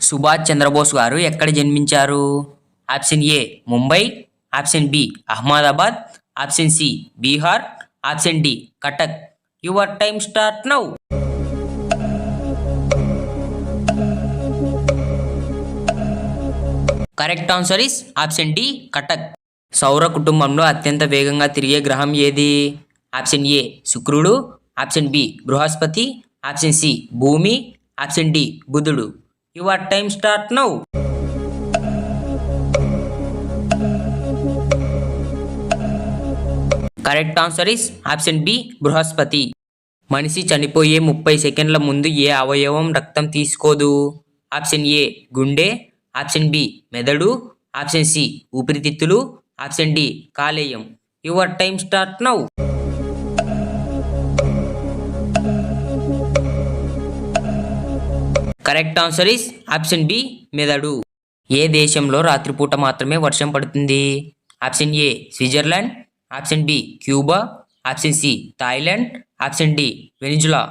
సుభాష్ చంద్రబోస్ గారు ఎక్కడ జన్మించారు? Option A Mumbai, option B Ahmedabad, option C Bihar, option D Cuttack. Your time start now. Correct answer is option D Cuttack. సౌర కుటుంబంలో అత్యంత వేగంగా తిరిగే గ్రహం ఏది? ఆప్షన్ ఏ శుక్రుడు, ఆప్షన్ బి బృహస్పతి, ఆప్షన్ సి భూమి, ఆప్షన్ డి బుధుడు. Your time start now. Correct answer is option B బృహస్పతి. మనిషి చనిపోయే 30 సెకండ్ల ముందు ఏ అవయవం రక్తం తీసుకోదు? ఆప్షన్ ఏ గుండె, ఆప్షన్ బి మెదడు, ఆప్షన్ సి ఊపిరితిత్తులు, ఆప్షన్ డి కాలేయం. Your time start now. Correct answer is option B మెదడు. ఏ దేశంలో రాత్రిపూట మాత్రమే వర్షం పడుతుంది? Option A Switzerland, option B Cuba, option C Thailand, option D Venezuela.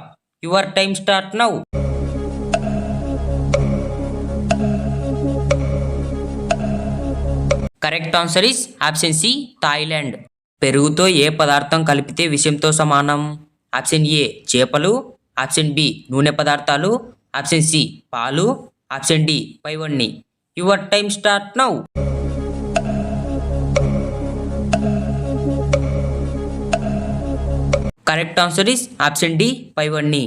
Your time start now. Correct answer is option C Thailand. పెరుగుతో ఏ పదార్థం కలిపితే విషంతో సమానం? ఆప్షన్ ఏ చేపలు, ఆప్షన్ బి నూనె పదార్థాలు, ఆప్షన్ సి పాలు, ఆప్షన్ డి పైవన్నీ. Your time start now. Correct answer is option D పైవన్నీ.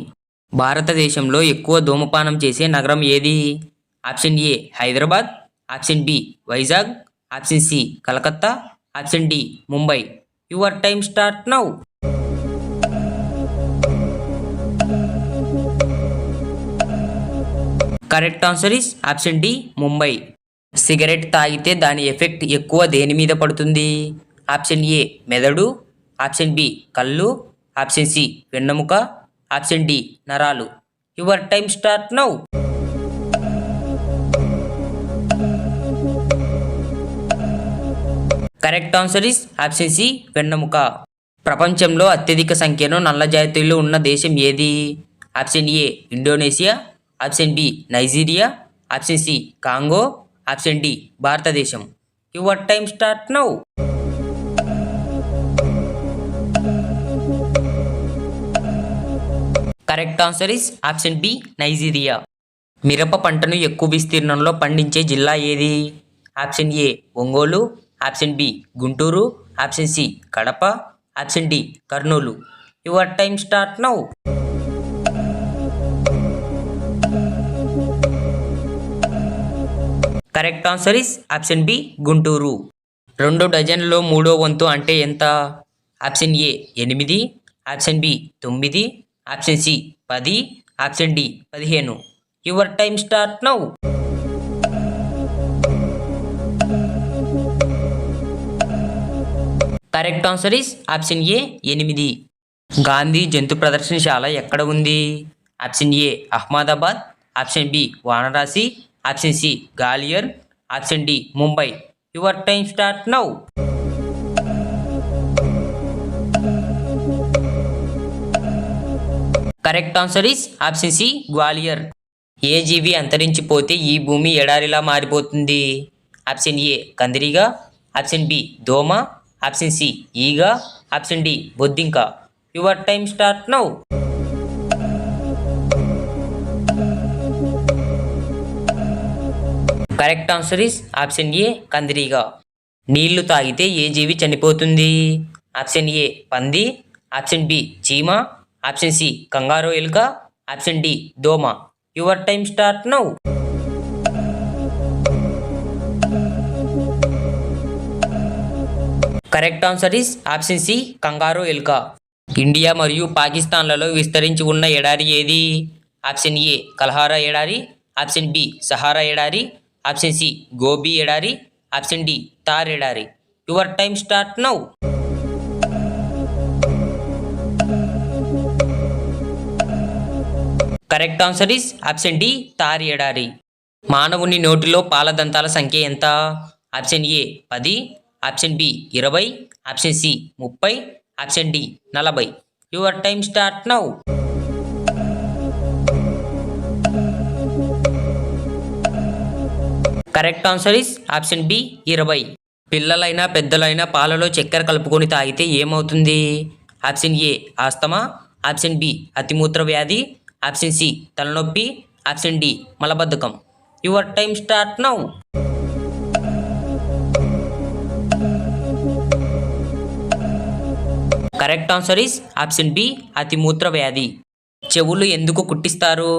భారతదేశంలో ఎక్కువ ధూమపానం చేసే నగరం ఏది? Option A Hyderabad, option B Vizag, option C Calcutta, option D Mumbai. Your time start now. Correct answer is option D Mumbai. Cigarette తాగితే దాని ఎఫెక్ట్ ఎక్కువ దేని మీద పడుతుంది? ఆప్షన్ ఏ మెదడు, ఆప్షన్ బి కళ్ళు, ఆప్షన్ సి వెన్నెముక, ఆప్షన్ డి నరాలు. Your time start now. Correct answer is option C వెన్నెముక. ప్రపంచంలో అత్యధిక సంఖ్యలో నల్ల జాతీయులు ఉన్న దేశం ఏది? Option A Indonesia, option B Nigeria, option C Congo, option D భారతదేశం. Your time start now. Correct answer is option B Nigeria. మిరప పంటను ఎక్కువ విస్తీర్ణంలో పండించే జిల్లా ఏది? Option A Ongole, option B Guntur, option C Kadapa, option D Kurnool. Your time start now. Correct answer is option B Guntur. 2 డజన్లలో 3వ వంతు అంటే ఎంత? Option A 8, option B 9, option C 10, option D 15. Your time start now. Correct answer is option A 8. Gandhi జంతు ప్రదర్శనశాల ఎక్కడ ఉంది? Option A Ahmedabad, option B Varanasi, option C Gwalior, option D Mumbai. Your time start now. Correct answer is option C Gwalior. ఏ జీవి అంతరించిపోతే ఈ భూమి ఎడారిలా మారిపోతుంది? ఆప్షన్ ఏ కందిరీగ, ఆప్షన్ బి దోమ, ఆప్షన్ సి ఈగ, ఆప్షన్ డి బొద్దింక. Your time start now. Correct answer is option A కందిరీగ. నీళ్లు తాగితే ఏ జీవి చనిపోతుంది? ఆప్షన్ ఏ పంది, ఆప్షన్ బి చీమ, ఆప్షన్ సి కంగారో ఎలుక, ఆప్షన్ డి దోమ. Your time start now. Correct answer is option C kangaroo ఎలుక. ఇండియా మరియు పాకిస్తాన్లలో విస్తరించి ఉన్న ఎడారి ఏది? ఆప్షన్ ఏ కల్హారా ఎడారి, ఆప్షన్ బి సహారా ఎడారి, ఆప్షన్ సి గోబీ ఎడారి, ఆప్షన్ డి తార్ ఎడారి. Your time start now. Correct answer is option D Thar ఎడారి. మానవుని నోటిలో పాల దంతాల సంఖ్య ఎంత? Option A 10, option B 20, option C 30, option D 40. Your time start now. Correct answer is option B 20. పిల్లలైనా పెద్దలైనా పాలలో చక్కెర కలుపుకొని తాగితే ఏమవుతుంది? Option A asthma, option B అతిమూత్ర వ్యాధి, ఆప్షన్ సి తలనొప్పి, ఆప్షన్ డి మలబద్ధకం. Your time start now. Correct answer is option B అతిమూత్ర వ్యాధి. చెవులు ఎందుకు కుట్టిస్తారు?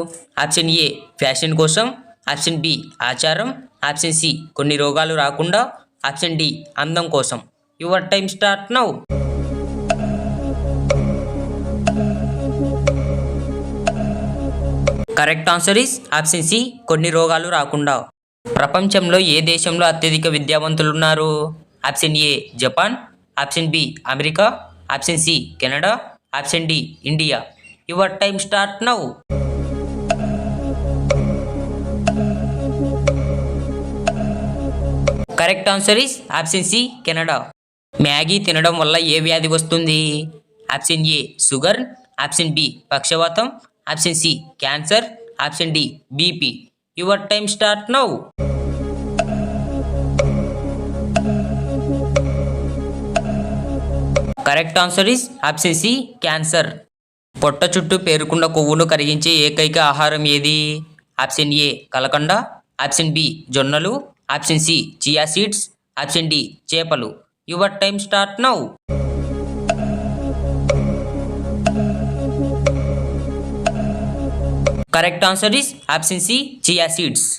ఆప్షన్ ఏ ఫ్యాషన్ కోసం, ఆప్షన్ బి ఆచారం, ఆప్షన్ సి కొన్ని రోగాలు రాకుండా, ఆప్షన్ డి అందం కోసం. Your time start now. Correct answer is option C కొన్ని రోగాలు రాకుండా. ప్రపంచంలో ఏ దేశంలో అత్యధిక విద్యావంతులు ఉన్నారు? Option A Japan, option B America, option C Canada, option D India. Your time start now. Correct answer is option C Canada. Maggi తినడం వల్ల ఏ వ్యాధి వస్తుంది? Option A sugar, option B పక్షవాతం, option C cancer, option D BP. Your time start now. Correct answer is option C cancer. పొట్ట చుట్టూ పేరుకున్న కొవ్వును కరిగించే ఏకైక ఆహారం ఏది? ఆప్షన్ ఏ కలకండ, ఆప్షన్ బి జొన్నలు, option C chia seeds, option D చేపలు. Your time start now. Correct answer is option C chia seeds.